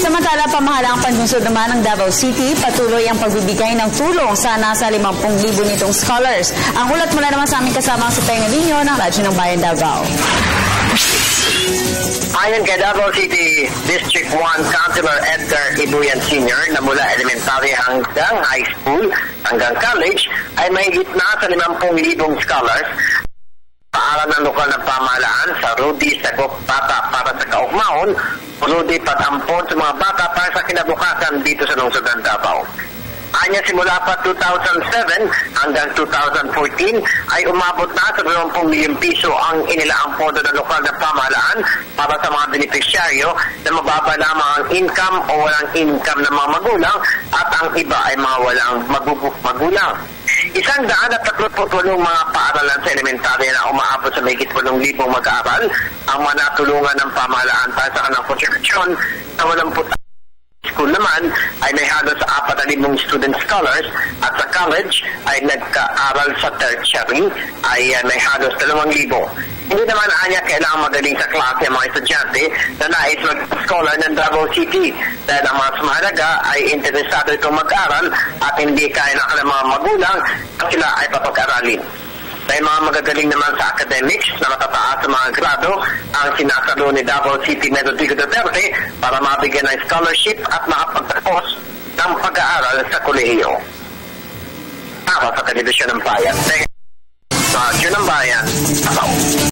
Samantala, pamahalaang panlungsod naman ng Davao City, patuloy ang pagbibigay ng tulong sa nasa 50,000 nitong scholars. Ang ulat mula naman sa aming kasama si Pengalinho ng Radyo ng Bayan Davao. Ayon kay Davao City District 1 Councilor Edgar Ibuyan Sr. na mula elementary hanggang high school hanggang college ay mahigit na sa 50,000 scholars paaral ng lokal ng pamahalaan sa Rudy Sagop Bata para sa Kaugmaon, Rudy Patampon sa mga bata para sa kinabukasan dito sa lungsod ng Davao. Anya simula pa 2007 hanggang 2014 ay umabot na sa 20 milyong piso ang inilaang pondo ng lokal na pamahalaan para sa mga benepisyaryo na mababa lamang ang income o walang income ng mga magulang at ang iba ay mga walang magulang. 138 mga paaralan sa elementary na umaabot sa mahigit 8,000 mag-aaral ang mga natulungan ng pamahalaan para sa kanilang konstruksyon na 80 school naman ay may halos 4,000 student scholars at sa college ay nagka-aral sa tertiary ay may halos 2,000. Hindi naman anya kailangan magaling sa klase ang mga estudyante na nais mag-scholar ng Davao City dahil ang mas mahalaga ay interesado itong mag-aral at hindi kaya ng kanilang mga magulang at sila ay papag-aralin. Dahil mga magagaling naman sa academics na matataas sa mga grado ang sinasalo ni Davao City Mayor Digo Duterte para mabigyan ng scholarship at makapagtapos ng pag-aaral sa kolehiyo. Para sa Telebisyon ng Bayan. Sa Radyo ng Bayan, Davao.